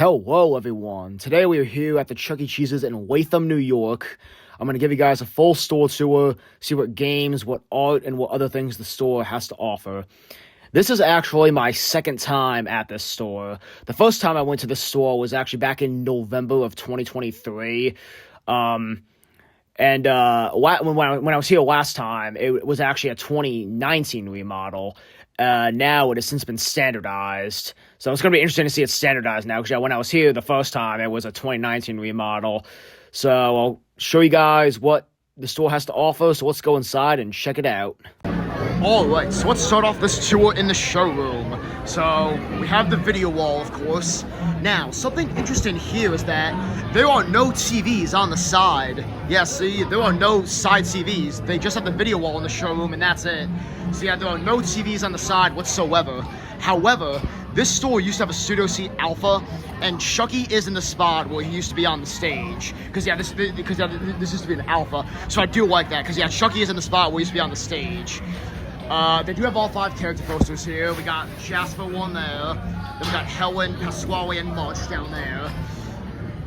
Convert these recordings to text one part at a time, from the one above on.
Hello, everyone. Today we are here at the Chuck E. Cheese's in Latham, New York. I'm going to give you guys a full store tour, see what games, what art, and what other things the store has to offer. This is actually my second time at this store. The first time I went to this store was actually back in November of 2023. When I was here last time, it was actually a 2019 remodel. Now it has since been standardized. So it's going to be interesting to see it standardized now, because when I was here the first time, it was a 2019 remodel. So I'll show you guys what the store has to offer. So let's go inside and check it out. Alright, so let's start off this tour in the showroom. So we have the video wall, of course. Now, something interesting here is that there are no TVs on the side. Yeah, see, there are no side TVs. They just have the video wall in the showroom, and that's it. So yeah, there are no TVs on the side whatsoever. However, this store used to have a studio seat alpha, and Chucky is in the spot where he used to be on the stage. Because this used to be an alpha, so I do like that. Because yeah, Chucky is in the spot where he used to be on the stage. They do have all 5 character posters here. We got Jasper one there. Then we got Helen, Pasquale, and Munch down there.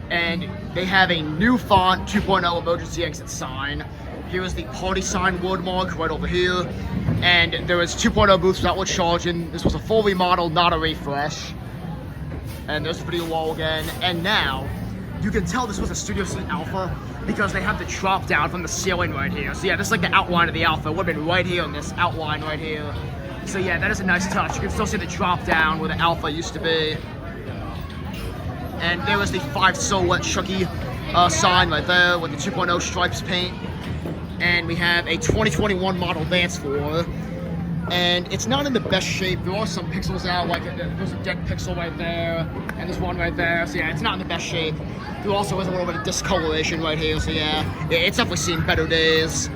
And they have a new font 2.0 emergency exit sign. Here is the party sign word mark right over here. And there is 2.0 booths without one charging. This was a full remodel, not a refresh. And there's the video wall again. And now, you can tell this was a Studio Seat Alpha because they have the drop down from the ceiling right here. So yeah, this is like the outline of the Alpha. It would have been right here on this outline right here. So yeah, that is a nice touch. You can still see the drop down where the Alpha used to be. And there is the 5 silhouette Chucky sign right there with the 2.0 stripes paint. And we have a 2021 model dance floor. And it's not in the best shape. There are some pixels out, like there's a dead pixel right there, and there's one right there. So yeah, it's not in the best shape. There also is a little bit of discoloration right here. So yeah, it's definitely seen better days.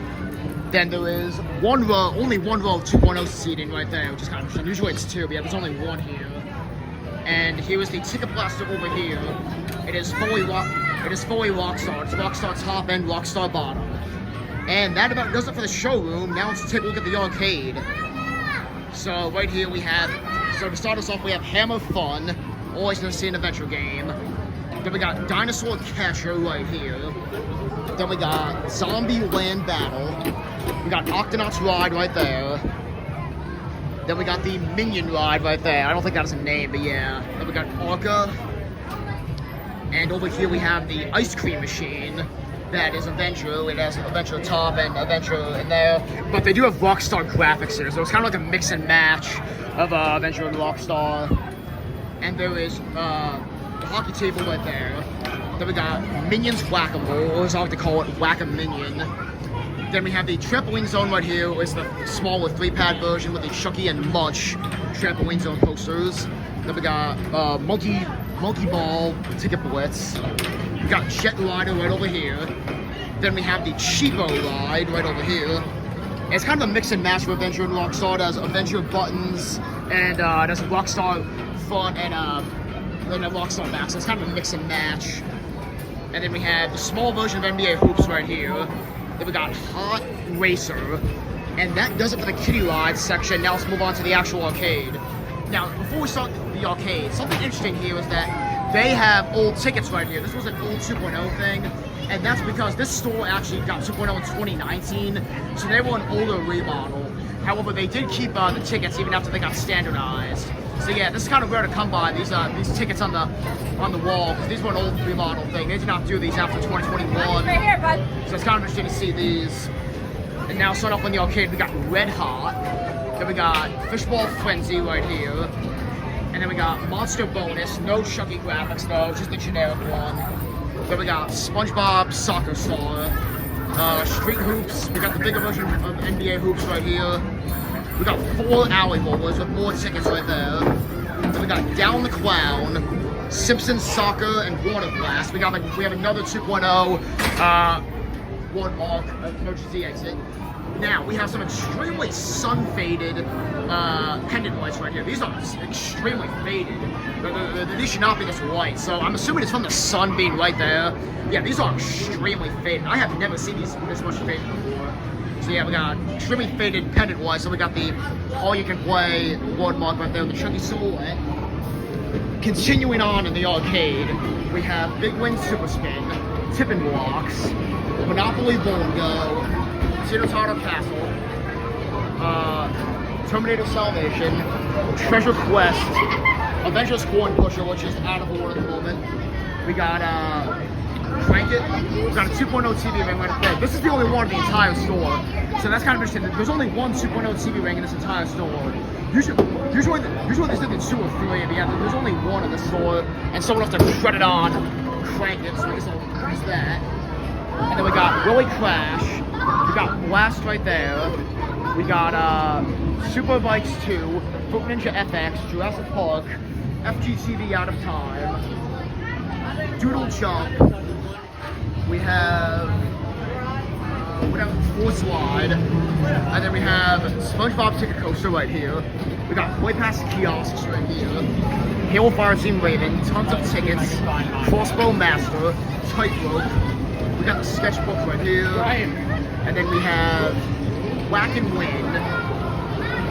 Then there is only one row of 2.0 seating right there, which is kind of interesting. Usually it's 2, but yeah, there's only 1 here. And here is the ticket blaster over here. It is fully Rockstar. It's Rockstar top and Rockstar bottom. And that about does it for the showroom. Now let's take a look at the arcade. So right here we have, so to start us off, we have Hammer Fun, always gonna see an adventure game. Then we got Dinosaur Catcher right here. Then we got Zombie Land Battle. We got Octonauts Ride right there. Then we got the Minion Ride right there. I don't think that is a name, but yeah. Then we got Orca. And over here we have the Ice Cream Machine. That is Adventure. It has Adventure top and Adventure in there. But they do have Rockstar graphics here, so it's kind of like a mix and match of Adventure and Rockstar. And there is the hockey table right there. Then we got Minions Whack-A-Mole, or as I like to call it, Whack-A-Minion. Then we have the trampoline zone right here. It's the smaller 3-pad version with the Chucky and Munch trampoline zone posters. Then we got Monkey Ball Ticket Blitz. We got Jet Rider right over here. Then we have the Cheapo Ride right over here. And it's kind of a mix and match of Adventure and Rockstar. It has Adventure buttons and there's a Rockstar front and a Rockstar back. So it's kind of a mix and match. And then we have the small version of NBA Hoops right here. Then we got Hot Racer. And that does it for the Kiddie Ride section. Now let's move on to the actual arcade. Now, before we start the arcade, something interesting here is that they have old tickets right here. This was an old 2.0 thing, and that's because this store actually got 2.0 in 2019, so they were an older remodel. However, they did keep the tickets even after they got standardized. So yeah, this is kind of rare to come by, these tickets on the wall, because these were an old remodel thing. They did not do these after 2021. Right here, bud. So it's kind of interesting to see these. And now starting off in the arcade, we got Red Hot. Then we got Fishball Frenzy right here. And then we got Monster Bonus, no Chucky graphics though, just the generic one. Then we got SpongeBob Soccer Star, Street Hoops. We got the bigger version of NBA Hoops right here. We got 4 Alley Bowlers with more tickets right there. Then we got Down the Clown, Simpsons Soccer, and Water Blast. We have another 2.0 one mark emergency exit. Now, we have some extremely sun-faded pendant lights right here. These are extremely faded. These should not be this white, so I'm assuming it's from the sun being right there. Yeah, these are extremely faded. I have never seen these this much faded before. So yeah, we got extremely faded pendant lights. So we got the all-you-can-play watermark right there with the Chucky silhouette. continuing on in the arcade, we have Big Wing Super Spin, Tippin' Blocks, Monopoly Bongo, Tinotato Castle, Terminator Salvation, Treasure Quest, Avengers Coin Pusher, which is out of order at the moment. We got Crank It. We got a 2.0 TV ring right up there. This is the only one in the entire store, so that's kind of interesting. There's only one 2.0 TV ring in this entire store. Usually there's either 2 or 3, but yeah, there's only one in the store, and someone has to credit on Crank It, so I guess I'll use that. And then we got Willy Crash. We got Blast right there. We got Super Bikes 2, Fruit Ninja FX, Jurassic Park, FGTV Out of Time, Doodle Jump. We have Force Slide, and then we have SpongeBob Ticket Coaster right here. We got Way Past Kiosks right here. Halo Fire Team Raven, tons of tickets, Crossbow Master, Tightrope. We got the sketchbook right here, and then we have Whack and Win,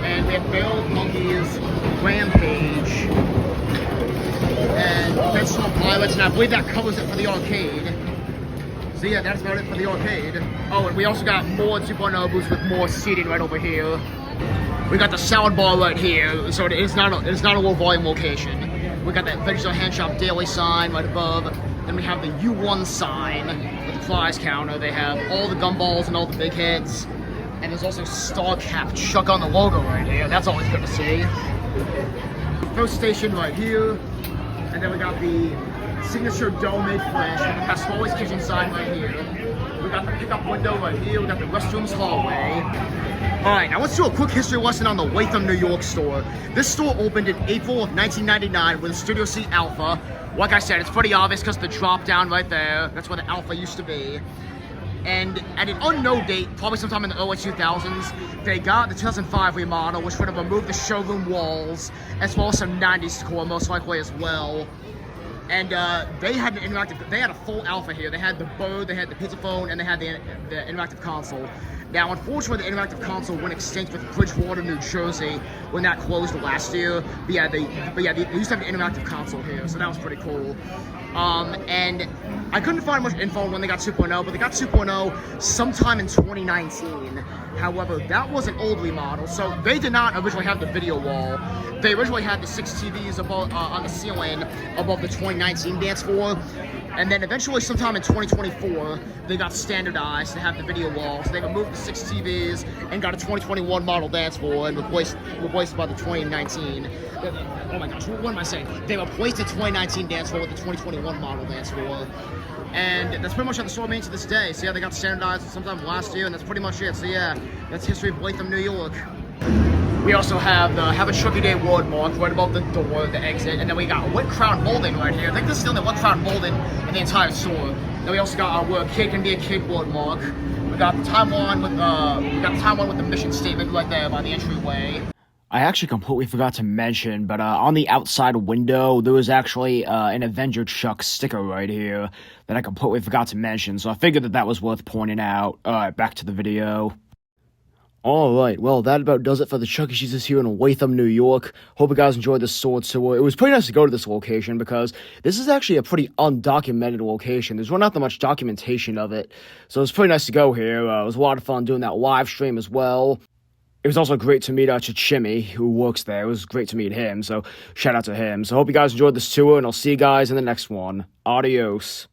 and we have Barrel of Monkeys, Rampage, and Vegetable Pilots, and I believe that covers it for the arcade. So yeah, that's about it for the arcade. Oh, and we also got more 2.0 booths with more seating right over here. We got the salad bar right here, so it's not a low volume location. We got that Vegetable Hand Shop Daily sign right above. Then we have the U1 sign with the prize counter. They have all the gumballs and all the big hits. And there's also Star Cap Chuck on the logo right here. That's always good to see. First station right here. And then we got the signature dough-made fresh. And we got Smalley's Kitchen sign right here. We got the pickup window right here. We got the restrooms hallway. Alright, now let's do a quick history lesson on the Latham, New York store. This store opened in April of 1999 with a Studio C Alpha. Like I said, it's pretty obvious because the drop down right there. That's where the Alpha used to be. And at an unknown date, probably sometime in the early 2000s, they got the 2005 remodel, which would have removed the showroom walls, as well as some 90s decor, most likely as well. And they had a full Alpha here. They had the Bird, they had the pizza phone, and they had the interactive console. Now, unfortunately, the interactive console went extinct with Bridgewater, New Jersey, when that closed last year. But yeah, they used to have an interactive console here, so that was pretty cool. And I couldn't find much info on when they got 2.0, but they got 2.0 sometime in 2019. However, that was an old remodel, so they did not originally have the video wall. They originally had the 6 TVs above, on the ceiling above the 2019 dance floor. And then eventually, sometime in 2024, they got standardized to have the video wall. So they removed the 6 TVs and got a 2021 model dance floor and replaced by the 2019. Oh my gosh, what am I saying? They replaced the 2019 dance floor with the 2021 model dance floor. And that's pretty much how the store remains to this day. So yeah, they got standardized sometime last year, and that's pretty much it. So yeah, that's history of Latham, New York. We also have the Have a Chucky Day word mark right above the door, the exit, and then we got Lit Crown molding right here. I think this is the only Lit Crown molding in the entire store. Then we also got our where a kid can be a kid word mark. We got the timeline with the mission statement right there by the entryway. I actually completely forgot to mention, but on the outside window, there was actually an Avenger Chuck sticker right here that I completely forgot to mention, so I figured that was worth pointing out. Alright, back to the video. Alright, well, that about does it for the Chuck E. Cheese's here in Latham, New York. Hope you guys enjoyed this store tour. It was pretty nice to go to this location because this is actually a pretty undocumented location. There's not that much documentation of it, so it was pretty nice to go here. It was a lot of fun doing that live stream as well. It was also great to meet Chichimi, who works there. It was great to meet him, so shout out to him. So hope you guys enjoyed this tour, and I'll see you guys in the next one. Adios.